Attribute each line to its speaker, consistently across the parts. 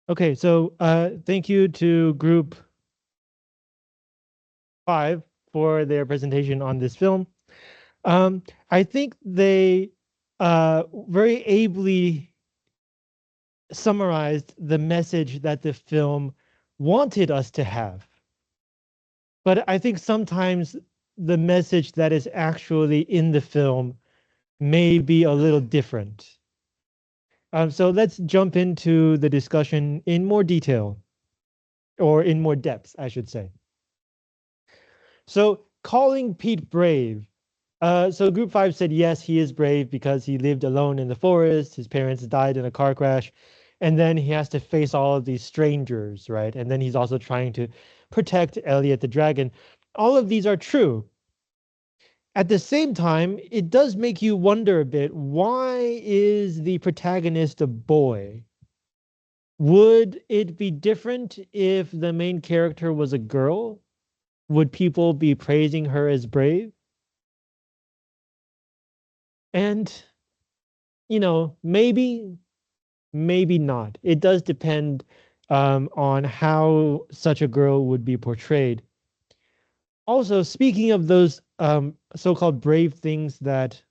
Speaker 1: Okay, so thank you to Group 5 for their presentation on this film. I think they very ably summarized the message that the film wanted us to have. But I think sometimes the message that is actually in the film may be a little different. So let's jump into the discussion in more detail, or in more depth, I should say. So calling Pete brave. So Group 5 said yes, he is brave because he lived alone in the forest. His parents died in a car crash. And then he has to face all of these strangers, right? And then he's also trying to protect Elliot the dragon. All of these are true. At the same time, it does make you wonder a bit, why is the protagonist a boy? Would it be different if the main character was a girl? Would people be praising her as brave? And, maybe, maybe not. It does depend on how such a girl would be portrayed. Also, speaking of those so-called brave things that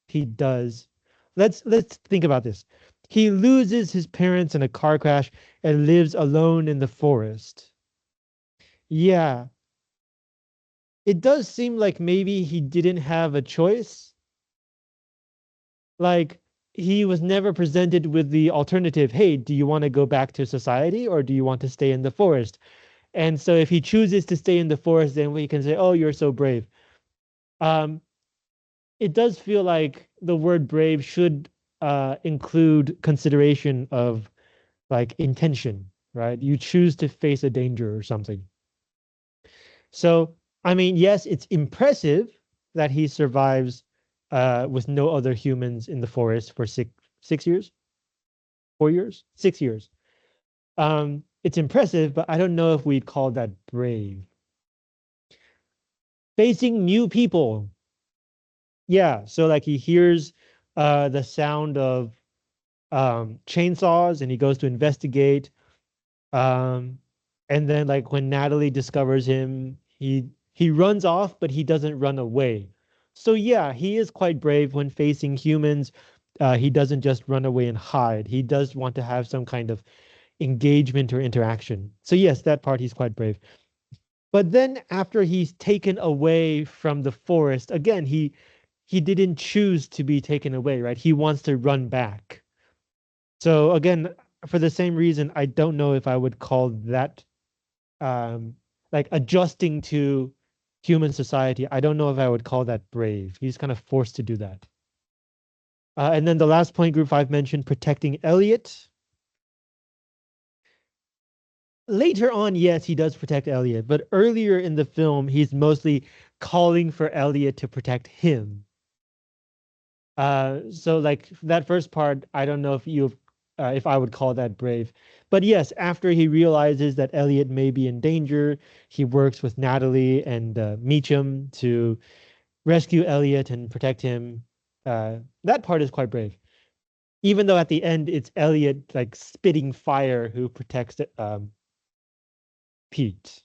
Speaker 1: he does, let's think about this. He loses his parents in a car crash and lives alone in the forest. Yeah, it does seem like maybe he didn't have a choice. Like, he was never presented with the alternative, hey, do you want to go back to society or do you want to stay in the forest? And so if he chooses to stay in the forest, then we can say, oh, you're so brave. Um, it does feel like the word brave should include consideration of like intention, right? You choose to face a danger or something. So, I mean, yes, it's impressive that he survives with no other humans in the forest for 6 years, 4 years, 6 years. It's impressive, but I don't know if we'd call that brave. Facing new people. Yeah, so like he hears the sound of chainsaws and he goes to investigate. Um, and then like when Natalie discovers him, he runs off, but he doesn't run away. So yeah, he is quite brave when facing humans. He doesn't just run away and hide. He does want to have some kind of engagement or interaction. So yes, that part he's quite brave. But then after he's taken away from the forest, again, he didn't choose to be taken away, right? He wants to run back. So again, for the same reason, I don't know if I would call that like adjusting to human society. I don't know if I would call that brave. He's kind of forced to do that. And then the last point Group 5 mentioned, protecting Elliot. Later on, yes, he does protect Elliot, but earlier in the film, he's mostly calling for Elliot to protect him. So like that first part, I don't know if I would call that brave. But yes, after he realizes that Elliot may be in danger, he works with Natalie and Meacham to rescue Elliot and protect him. That part is quite brave. Even though at the end it's Elliot like spitting fire who protects Pete.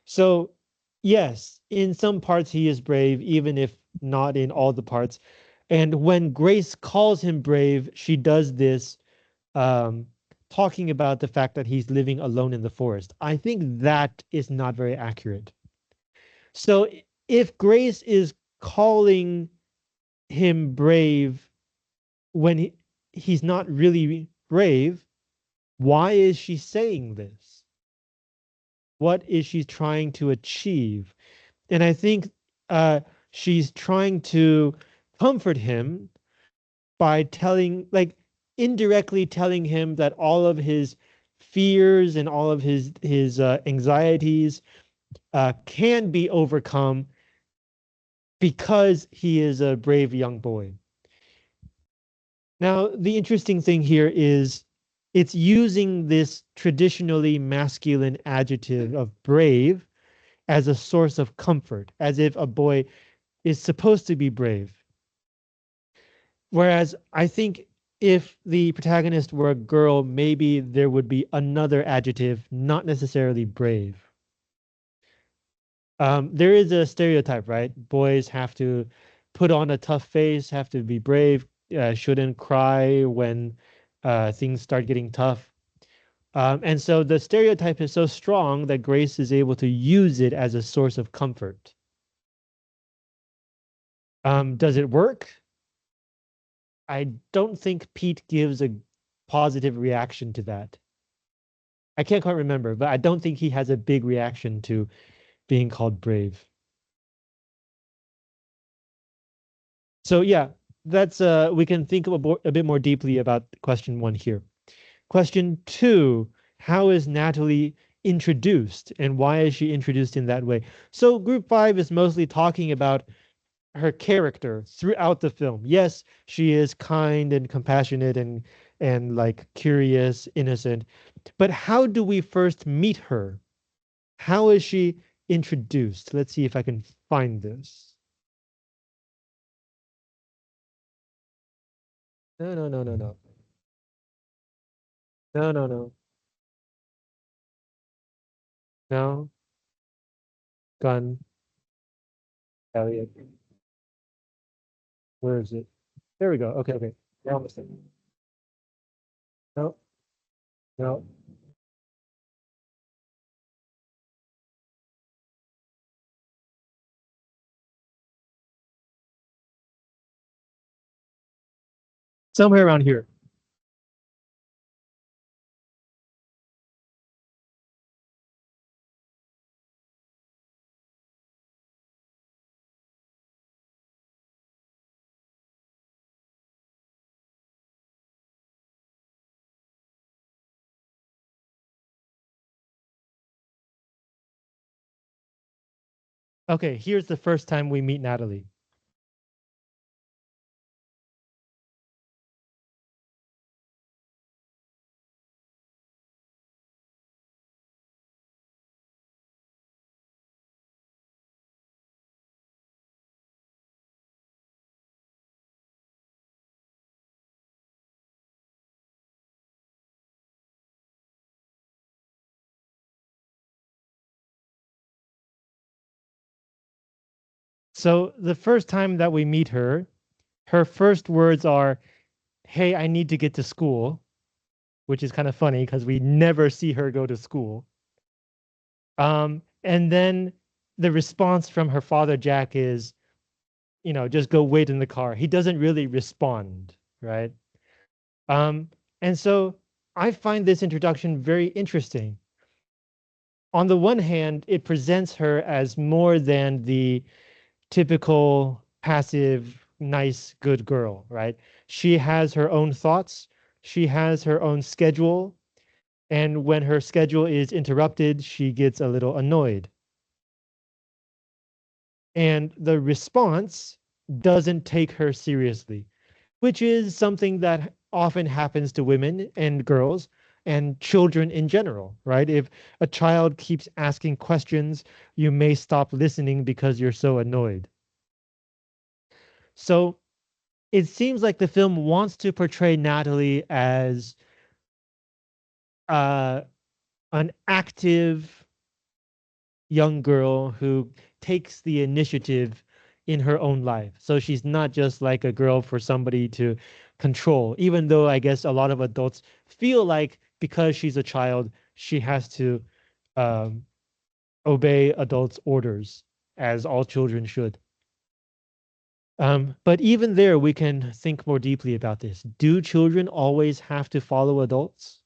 Speaker 1: So yes, in some parts he is brave, even if not in all the parts. And when Grace calls him brave, she does this um, talking about the fact that he's living alone in the forest. I think that is not very accurate. So if Grace is calling him brave when he's not really brave, why is she saying this? What is she trying to achieve? And I think she's trying to comfort him by telling, like, indirectly telling him that all of his fears and all of his anxieties can be overcome because he is a brave young boy. Now, the interesting thing here is it's using this traditionally masculine adjective of brave as a source of comfort, as if a boy is supposed to be brave. Whereas I think if the protagonist were a girl, maybe there would be another adjective, not necessarily brave. There is a stereotype, right? Boys have to put on a tough face, have to be brave, shouldn't cry when things start getting tough. And so the stereotype is so strong that Grace is able to use it as a source of comfort. Does it work? I don't think Pete gives a positive reaction to that. I can't quite remember, but I don't think he has a big reaction to being called brave. So yeah, that's we can think a bit more deeply about question one here. Question two, how is Natalie introduced and why is she introduced in that way? So group five is mostly talking about her character throughout the film. Yes, she is kind and compassionate and like curious, innocent. But how do we first meet her? How is she introduced? Let's see if I can find this. No, no, no, no, no. No, no, no. No. Gun. Elliot. Where is it? There we go. Okay, okay. We're almost there. No, no. Somewhere around here. Okay, here's the first time we meet Natalie. So the first time that we meet her, her first words are, "Hey, I need to get to school," which is kind of funny because we never see her go to school. And then the response from her father, Jack, is, just go wait in the car. He doesn't really respond, right? Um, and so I find this introduction very interesting. On the one hand, it presents her as more than the typical passive, nice, good girl, right? She has her own thoughts, she has her own schedule, and when her schedule is interrupted, she gets a little annoyed. And the response doesn't take her seriously, which is something that often happens to women and girls and children in general, right? If a child keeps asking questions, you may stop listening because you're so annoyed. So it seems like the film wants to portray Natalie as uh, an active young girl who takes the initiative in her own life. So she's not just like a girl for somebody to control, even though I guess a lot of adults feel like because she's a child, she has to um, obey adults' orders, as all children should. But even there, we can think more deeply about this. Do children always have to follow adults?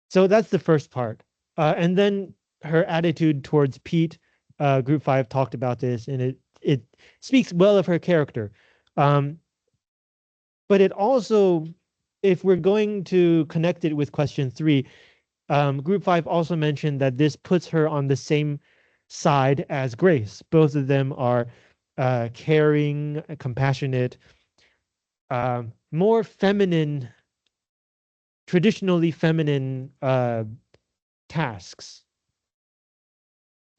Speaker 1: So that's the first part. And then her attitude towards Pete, group five talked about this, and it speaks well of her character. Um, but it also, if we're going to connect it with question three, group five also mentioned that this puts her on the same side as Grace. Both of them are caring, compassionate, more feminine, traditionally feminine tasks.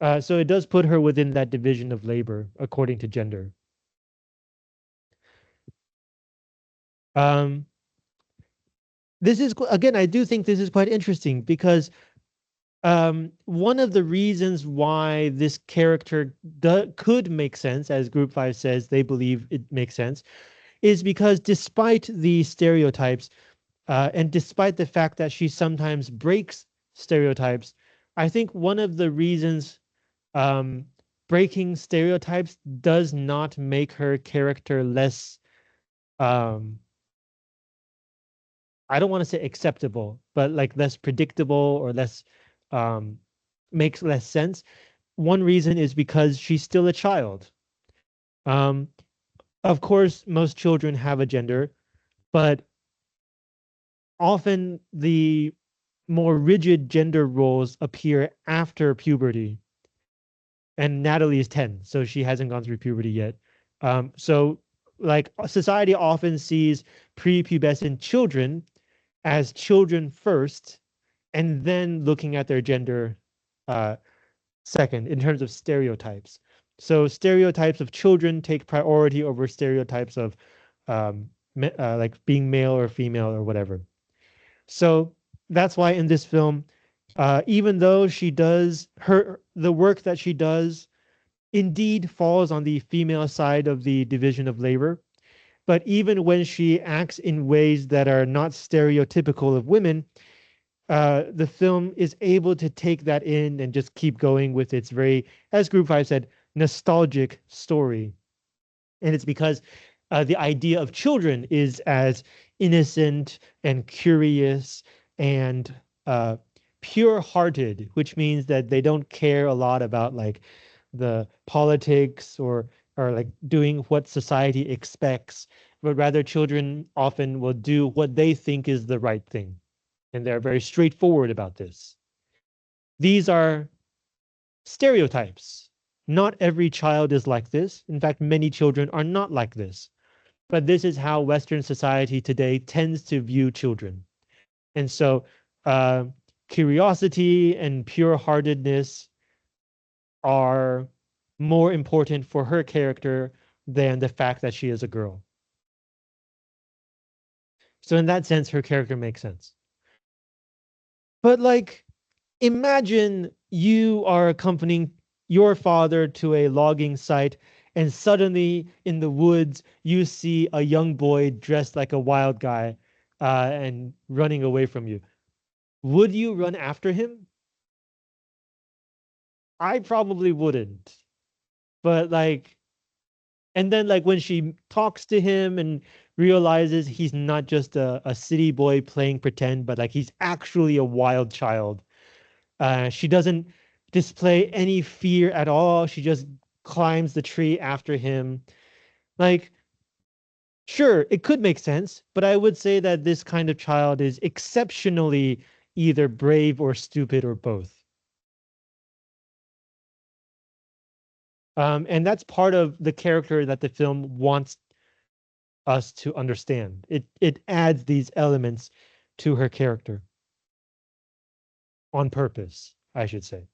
Speaker 1: So it does put her within that division of labor according to gender. Um, this is again, I do think this is quite interesting because one of the reasons why this character could make sense, as Group 5 says, they believe it makes sense, is because despite the stereotypes, and despite the fact that she sometimes breaks stereotypes, I think one of the reasons um, breaking stereotypes does not make her character less, um, I don't want to say acceptable, but like less predictable or less, um, makes less sense. One reason is because she's still a child. Um, of course, most children have a gender, but often the more rigid gender roles appear after puberty. And Natalie is 10, so she hasn't gone through puberty yet. So like society often sees prepubescent children as children first, and then looking at their gender uh, second in terms of stereotypes. So stereotypes of children take priority over stereotypes of like being male or female or whatever. So that's why in this film, even though she does the work that she does indeed falls on the female side of the division of labor, but even when she acts in ways that are not stereotypical of women, the film is able to take that in and just keep going with its very, as Group 5 said, nostalgic story. And it's because the idea of children is as innocent and curious and uh, pure-hearted, which means that they don't care a lot about like the politics or like doing what society expects, but rather children often will do what they think is the right thing. And they're very straightforward about this. These are stereotypes. Not every child is like this. In fact, many children are not like this. But this is how Western society today tends to view children. And so uh, curiosity and pure-heartedness are more important for her character than the fact that she is a girl. So in that sense, her character makes sense. But like, imagine you are accompanying your father to a logging site, and suddenly in the woods, you see a young boy dressed like a wild guy and running away from you. Would you run after him? I probably wouldn't. But like, and then like when she talks to him and realizes he's not just a city boy playing pretend, but like he's actually a wild child. She doesn't display any fear at all. She just climbs the tree after him. Like, sure, it could make sense, but I would say that this kind of child is exceptionally either brave or stupid or both. And that's part of the character that the film wants us to understand. It adds these elements to her character on purpose, I should say.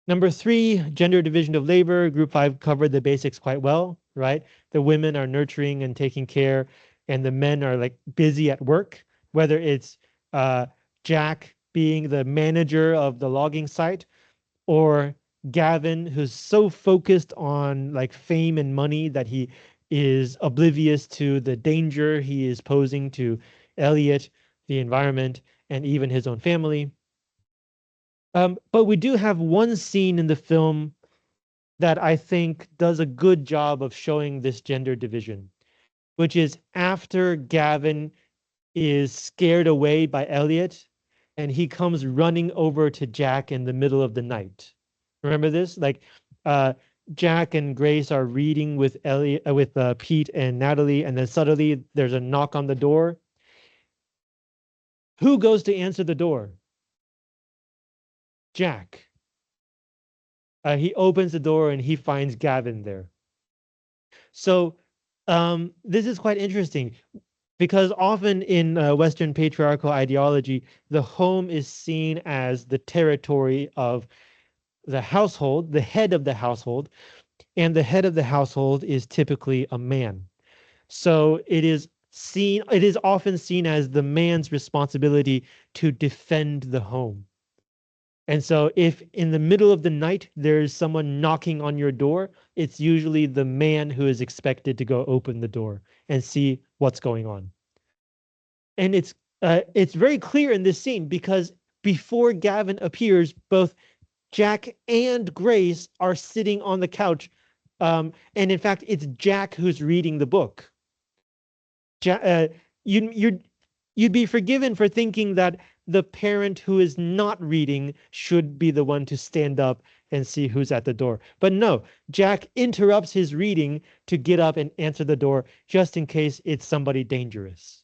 Speaker 1: Number three, gender division of labor. Group 5 covered the basics quite well, right? The women are nurturing and taking care, and the men are like busy at work, whether it's uh, Jack being the manager of the logging site or Gavin, who's so focused on like fame and money that he is oblivious to the danger he is posing to Elliot, the environment, and even his own family. But we do have one scene in the film that I think does a good job of showing this gender division, which is after Gavin is scared away by Elliot and he comes running over to Jack in the middle of the night. Remember this? Like uh, Jack and Grace are reading with Elliot, with Pete and Natalie, and then suddenly there's a knock on the door. Who goes to answer the door? Jack. He opens the door and he finds Gavin there. So this is quite interesting because often in Western patriarchal ideology, the home is seen as the territory of the household, the head of the household, and the head of the household is typically a man. So it is often seen as the man's responsibility to defend the home. And so if in the middle of the night there's someone knocking on your door, it's usually the man who is expected to go open the door and see what's going on. And it's very clear in this scene because before Gavin appears, both Jack and Grace are sitting on the couch. And in fact, it's Jack who's reading the book. Ja- uh, you'd be forgiven for thinking that the parent who is not reading should be the one to stand up and see who's at the door. But no, Jack interrupts his reading to get up and answer the door just in case it's somebody dangerous.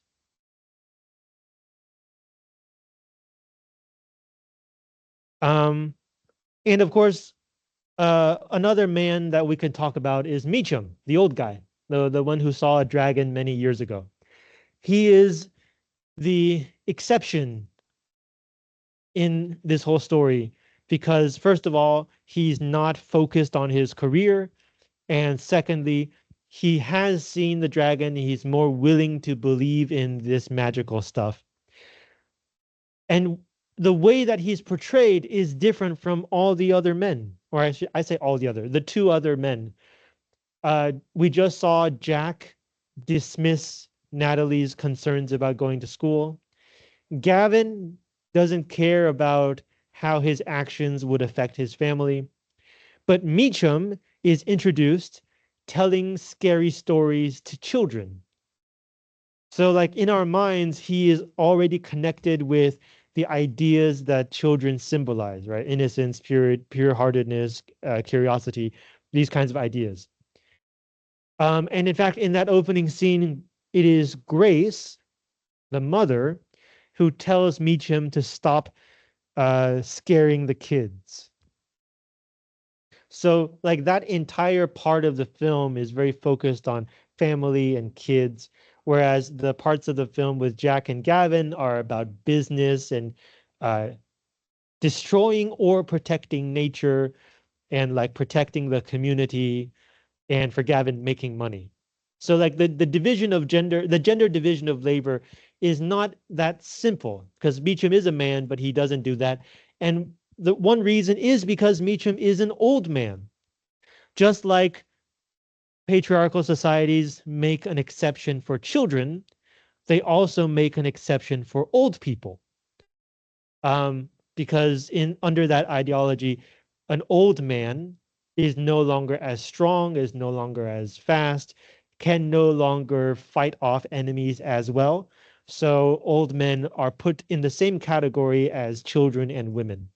Speaker 1: Um, and of course, another man that we could talk about is Meacham, the old guy, the one who saw a dragon many years ago. He is the exception in this whole story because, first of all, he's not focused on his career. And secondly, he has seen the dragon. He's more willing to believe in this magical stuff. And the way that he's portrayed is different from all the other men, or I say all the two other men. We just saw Jack dismiss Natalie's concerns about going to school. Gavin doesn't care about how his actions would affect his family. But Meacham is introduced telling scary stories to children. So, like in our minds, he is already connected with the ideas that children symbolize, right? Innocence, pure-heartedness, curiosity, these kinds of ideas. And in fact, in that opening scene, it is Grace, the mother, who tells Meacham to stop scaring the kids. So like that entire part of the film is very focused on family and kids, whereas the parts of the film with Jack and Gavin are about business and uh, destroying or protecting nature and like protecting the community, and for Gavin making money. So like the division of gender, the gender division of labor is not that simple because Meacham is a man, but he doesn't do that. And the one reason is because Meacham is an old man. Just like patriarchal societies make an exception for children, they also make an exception for old people. Because in under that ideology, an old man is no longer as strong, is no longer as fast, can no longer fight off enemies as well. So old men are put in the same category as children and women.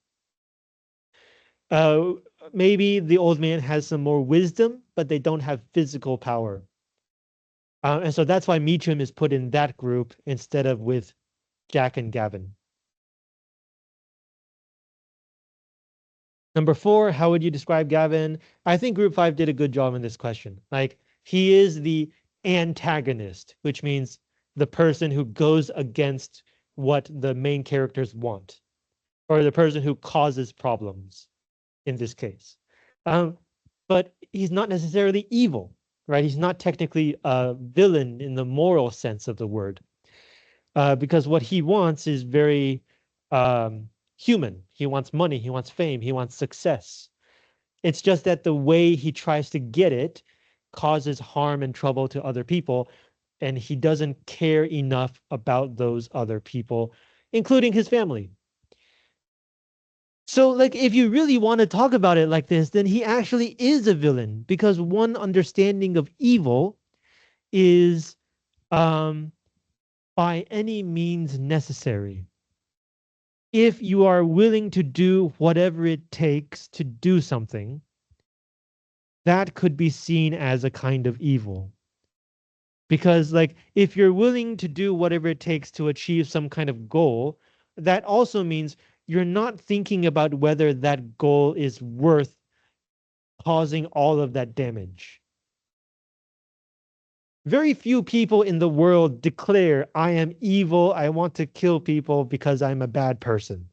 Speaker 1: Uh, Maybe the old man has some more wisdom, but they don't have physical power. And so that's why Meacham is put in that group instead of with Jack and Gavin. Number four, how would you describe Gavin? I think group five did a good job in this question. Like he is the antagonist, which means the person who goes against what the main characters want, or the person who causes problems in this case. Um, but he's not necessarily evil, right? He's not technically a villain in the moral sense of the word. Because what he wants is very human. He wants money, he wants fame, he wants success. It's just that the way he tries to get it causes harm and trouble to other people, and he doesn't care enough about those other people, including his family. So, like, if you really want to talk about it like this, then he actually is a villain because one understanding of evil is um, by any means necessary. If you are willing to do whatever it takes to do something, that could be seen as a kind of evil. Because, like, if you're willing to do whatever it takes to achieve some kind of goal, that also means you're not thinking about whether that goal is worth causing all of that damage. Very few people in the world declare, I am evil, I want to kill people because I'm a bad person.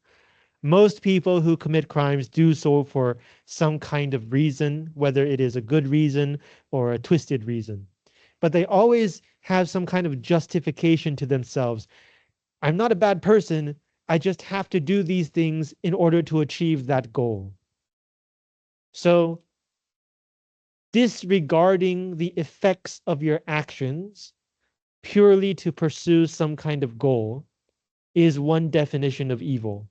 Speaker 1: Most people who commit crimes do so for some kind of reason, whether it is a good reason or a twisted reason. but they always have some kind of justification to themselves. I'm not a bad person. I just have to do these things in order to achieve that goal. So disregarding the effects of your actions purely to pursue some kind of goal is one definition of evil.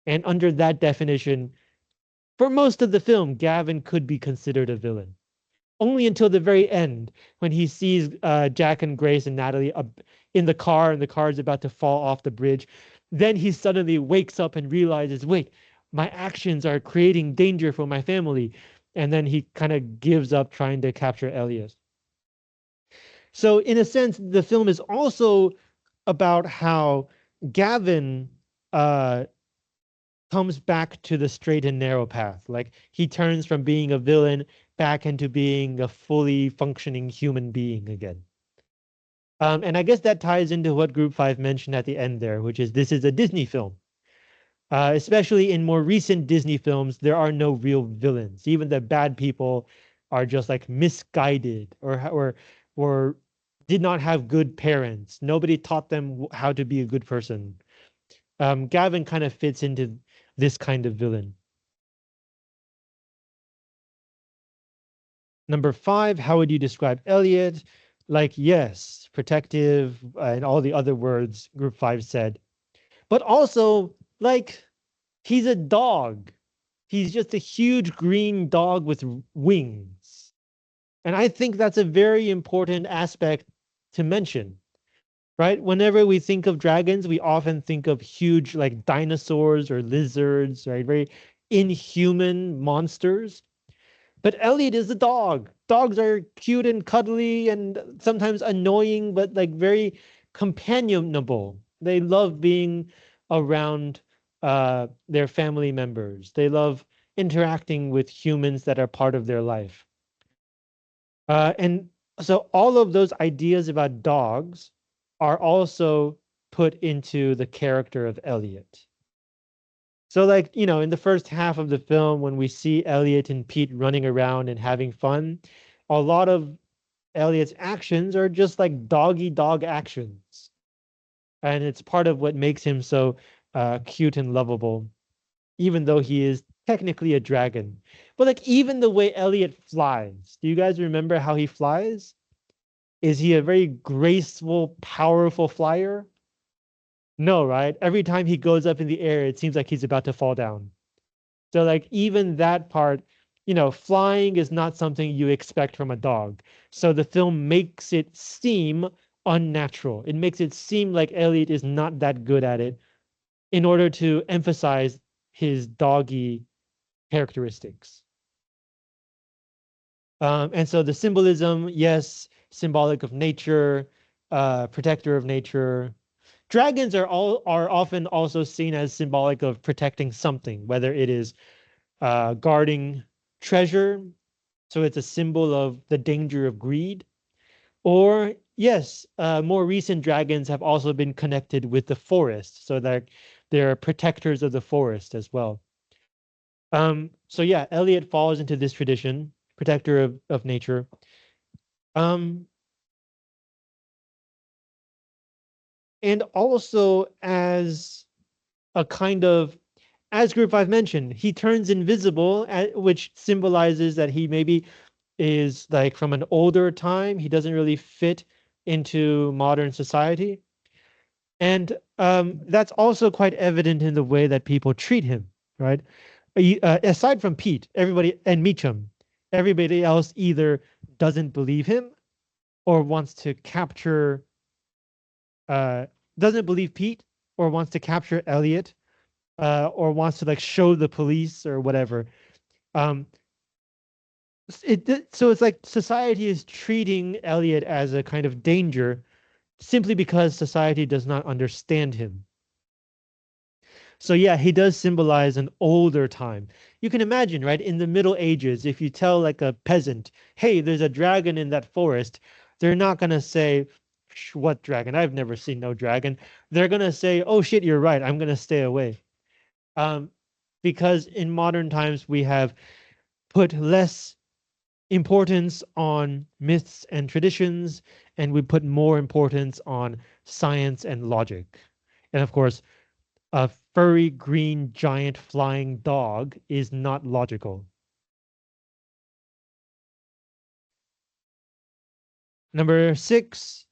Speaker 1: And under that definition, for most of the film, Gavin could be considered a villain. Only until the very end, when he sees Jack and Grace and Natalie in the car, and the car is about to fall off the bridge. Then he suddenly wakes up and realizes, wait, my actions are creating danger for my family. And then he kind of gives up trying to capture Elliot. So in a sense, the film is also about how Gavin uh, comes back to the straight and narrow path. Like he turns from being a villain back into being a fully functioning human being again. And I guess that ties into what Group 5 mentioned at the end there, which is this is a Disney film. Especially in more recent Disney films, there are no real villains. Even the bad people are just like misguided or did not have good parents. Nobody taught them how to be a good person. Gavin kind of fits into this kind of villain. Number 5, how would you describe Elliot? Like, yes, protective, and all the other words Group 5 said. But also, like, he's a dog. He's just a huge green dog with wings. And I think that's a very important aspect to mention, right? Whenever we think of dragons, we often think of huge, like dinosaurs or lizards, right? Very inhuman monsters. But Elliot is a dog. Dogs are cute and cuddly and sometimes annoying, but like very companionable. They love being around their family members. They love interacting with humans that are part of their life. And so all of those ideas about dogs are also put into the character of Elliot. So like, in the first half of the film, when we see Elliot and Pete running around and having fun, a lot of Elliot's actions are just like doggy dog actions. And it's part of what makes him so cute and lovable, even though he is technically a dragon. But like even the way Elliot flies, do you guys remember how he flies? Is he a very graceful, powerful flyer? No, right? Every time he goes up in the air, it seems like he's about to fall down. So like even that part, flying is not something you expect from a dog. So the film makes it seem unnatural. It makes it seem like Elliot is not that good at it in order to emphasize his doggy characteristics. And so the symbolism, yes, symbolic of nature, protector of nature. Dragons are often also seen as symbolic of protecting something, whether it is guarding treasure, so it's a symbol of the danger of greed. Or yes, more recent dragons have also been connected with the forest, so that they're protectors of the forest as well. So yeah, Elliot falls into this tradition, protector of nature. Um, and also as a kind of, as Group 5 mentioned, he turns invisible, which symbolizes that he maybe is like from an older time. He doesn't really fit into modern society. And that's also quite evident in the way that people treat him, right? Aside from Pete, everybody, and Meacham, everybody else either doesn't believe him or wants to capture, uh, doesn't believe Pete or wants to capture Elliot, or wants to like show the police or whatever. Um, so it's like society is treating Elliot as a kind of danger simply because society does not understand him. So yeah, he does symbolize an older time. You can imagine, right? In the Middle Ages, if you tell like a peasant, hey, there's a dragon in that forest, they're not going to say, what dragon? I've never seen no dragon. They're going to say, oh shit, you're right. I'm going to stay away. Um, because in modern times, we have put less importance on myths and traditions, and we put more importance on science and logic. And of course, a furry green giant flying dog is not logical. Number 6,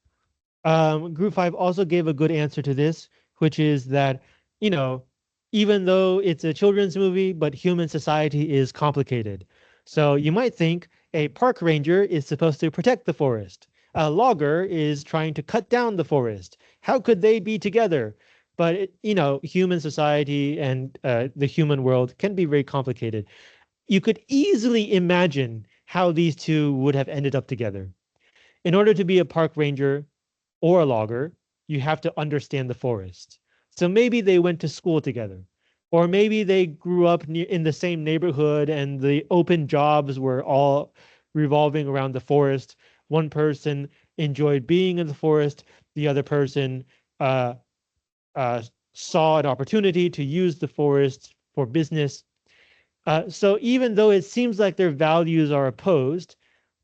Speaker 1: Group 5 also gave a good answer to this, which is that, you know, even though it's a children's movie, but human society is complicated. So you might think a park ranger is supposed to protect the forest. A logger is trying to cut down the forest. How could they be together? But, human society and the human world can be very complicated. You could easily imagine how these two would have ended up together. In order to be a park ranger or a logger, you have to understand the forest. So maybe they went to school together, or maybe they grew up in the same neighborhood and the open jobs were all revolving around the forest. One person enjoyed being in the forest, the other person uh, uh, saw an opportunity to use the forest for business. So even though it seems like their values are opposed,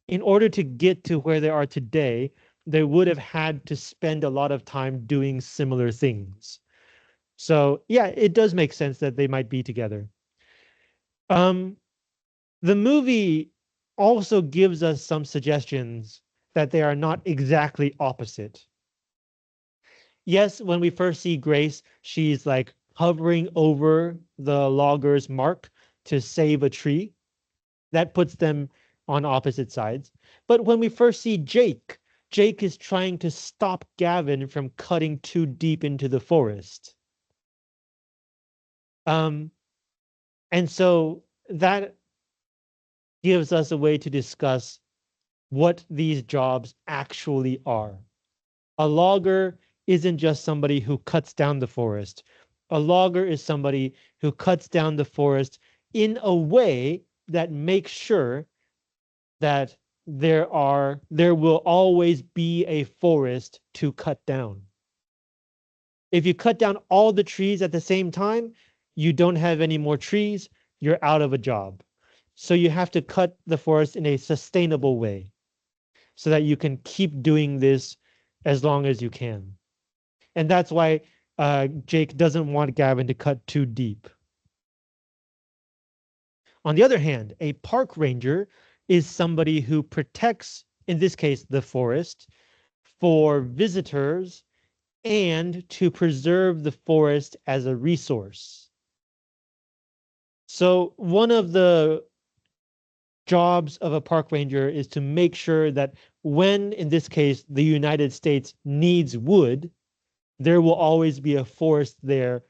Speaker 1: in order to get to where they are today, they would have had to spend a lot of time doing similar things. So yeah, it does make sense that they might be together. Um, the movie also gives us some suggestions that they are not exactly opposite. Yes, when we first see Grace, she's like hovering over the logger's mark to save a tree. That puts them on opposite sides. But when we first see Jake, Jake is trying to stop Gavin from cutting too deep into the forest. Um, and so that gives us a way to discuss what these jobs actually are. A logger isn't just somebody who cuts down the forest. A logger is somebody who cuts down the forest in a way that makes sure that there will always be a forest to cut down. If you cut down all the trees at the same time, you don't have any more trees, you're out of a job. So you have to cut the forest in a sustainable way so that you can keep doing this as long as you can. And that's why Jake doesn't want Gavin to cut too deep. On the other hand, a park ranger is somebody who protects, in this case, the forest for visitors and to preserve the forest as a resource. So one of the jobs of a park ranger is to make sure that when, in this case, the United States needs wood, there will always be a forest there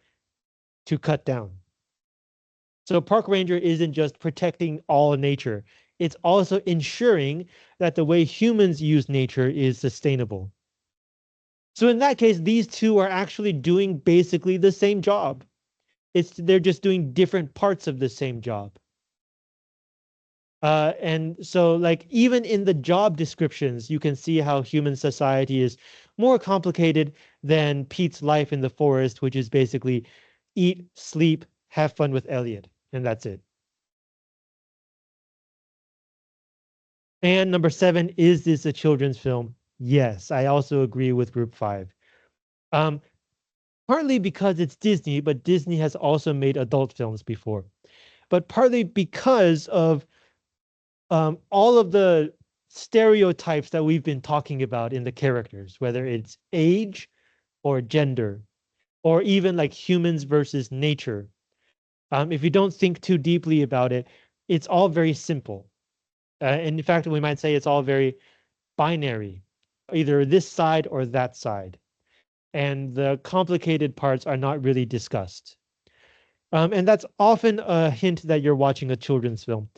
Speaker 1: to cut down. So a park ranger isn't just protecting all nature. It's also ensuring that the way humans use nature is sustainable. So in that case, these two are actually doing basically the same job. They're just doing different parts of the same job. And so like even in the job descriptions, you can see how human society is more complicated than Pete's life in the forest, which is basically eat, sleep, have fun with Elliot, and that's it. And number 7, is this a children's film? Yes, I also agree with Group 5. Um, Partly because it's Disney, but Disney has also made adult films before. But partly because of all of the stereotypes that we've been talking about in the characters, whether it's age or gender, or even like humans versus nature. If you don't think too deeply about it, it's all very simple. And in fact, we might say it's all very binary, either this side or that side. And the complicated parts are not really discussed. And that's often a hint that you're watching a children's film,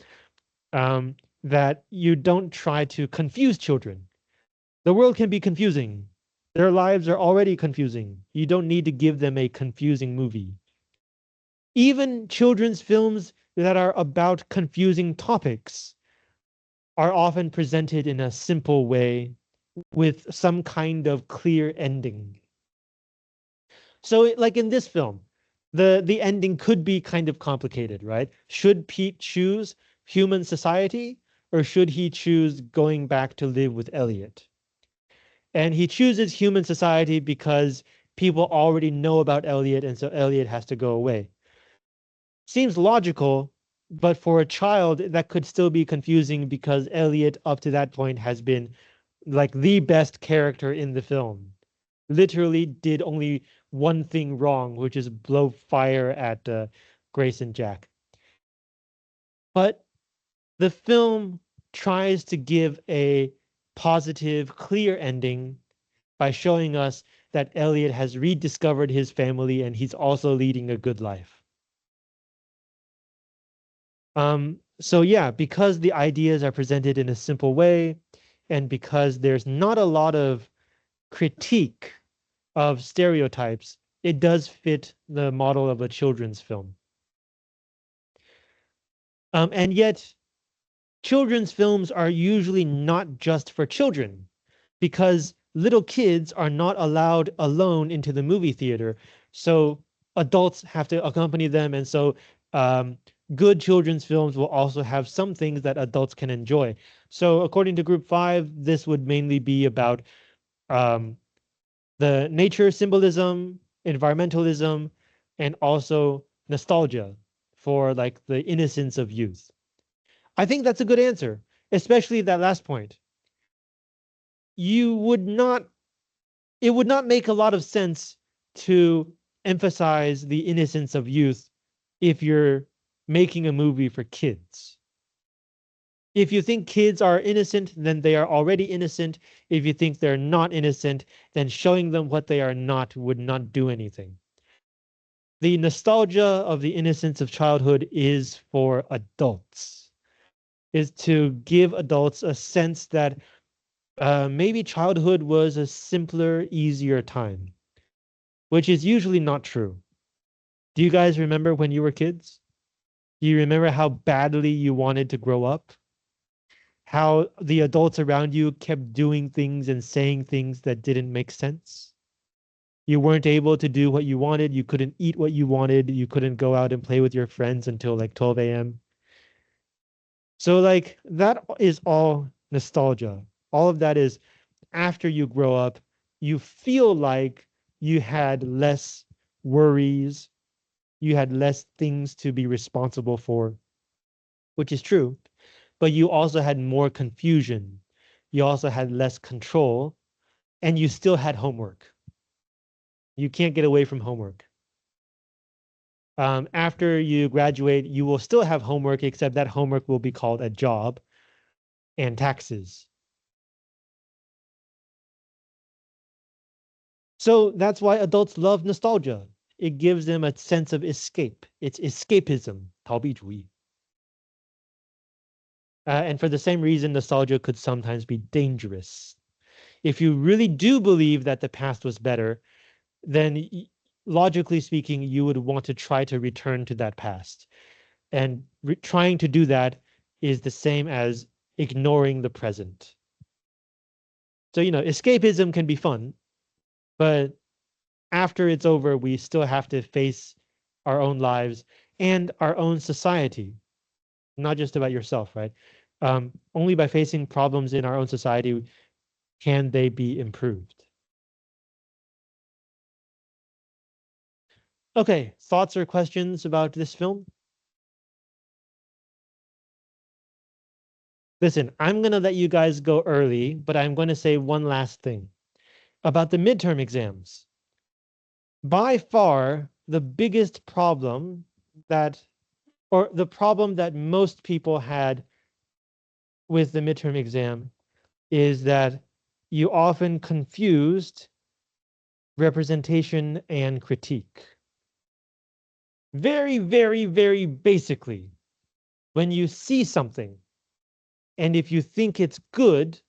Speaker 1: um, that you don't try to confuse children. The world can be confusing. Their lives are already confusing. You don't need to give them a confusing movie. Even children's films that are about confusing topics are often presented in a simple way with some kind of clear ending. So like in this film, the ending could be kind of complicated, right? Should Pete choose human society or should he choose going back to live with Elliot? And he chooses human society because people already know about Elliot, and so Elliot has to go away. Seems logical, but for a child, that could still be confusing because Elliot, up to that point, has been like the best character in the film. Literally did only one thing wrong, which is blow fire at Grace and Jack. But the film tries to give a positive, clear ending by showing us that Elliot has rediscovered his family and he's also leading a good life. So yeah, because the ideas are presented in a simple way, and because there's not a lot of critique of stereotypes, it does fit the model of a children's film. And yet, children's films are usually not just for children, because little kids are not allowed alone into the movie theater. So adults have to accompany them. And so um, good children's films will also have some things that adults can enjoy. So according to Group 5, this would mainly be about um, the nature symbolism, environmentalism, and also nostalgia for like the innocence of youth. I think that's a good answer, especially that last point. You would not, it would not make a lot of sense to emphasize the innocence of youth if you're making a movie for kids. If you think kids are innocent, then they are already innocent. If you think they're not innocent, then showing them what they are not would not do anything. The nostalgia of the innocence of childhood is for adults, is to give adults a sense that maybe childhood was a simpler, easier time, which is usually not true. Do you guys remember when you were kids? Do you remember how badly you wanted to grow up? How the adults around you kept doing things and saying things that didn't make sense? You weren't able to do what you wanted. You couldn't eat what you wanted. You couldn't go out and play with your friends until like 12 a.m. So like that is all nostalgia. All of that is after you grow up, you feel like you had less worries, you had less things to be responsible for, which is true, but you also had more confusion. You also had less control, and you still had homework. You can't get away from homework. After you graduate, you will still have homework, except that homework will be called a job and taxes. So that's why adults love nostalgia. It gives them a sense of escape. It's escapism, 逃避主义. And for the same reason, nostalgia could sometimes be dangerous. If you really do believe that the past was better, then logically speaking, you would want to try to return to that past. And trying to do that is the same as ignoring the present. So, escapism can be fun, but after it's over, we still have to face our own lives and our own society, not just about yourself, right? Only by facing problems in our own society can they be improved. Okay, thoughts or questions about this film? Listen, I'm going to let you guys go early, but I'm going to say one last thing about the midterm exams. By far, the biggest problem that, or the problem that most people had with the midterm exam is that you often confused representation and critique. Very, very, very basically, when you see something and if you think it's good,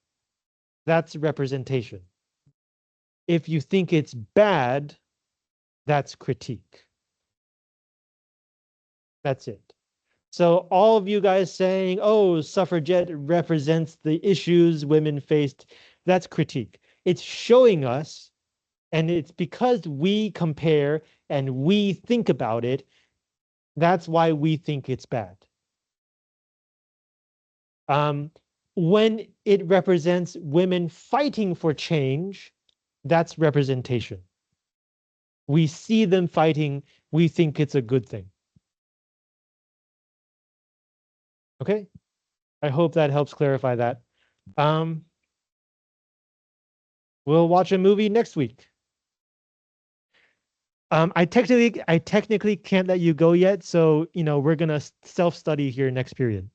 Speaker 1: that's representation. If you think it's bad, that's critique. That's it. So all of you guys saying, oh, suffragette represents the issues women faced, that's critique. It's showing us, and it's because we compare and we think about it, that's why we think it's bad. Um, when it represents women fighting for change, that's representation. We see them fighting, we think it's a good thing. Okay, I hope that helps clarify that. Um, we'll watch a movie next week. I technically can't let you go yet, so we're gonna self-study here next period.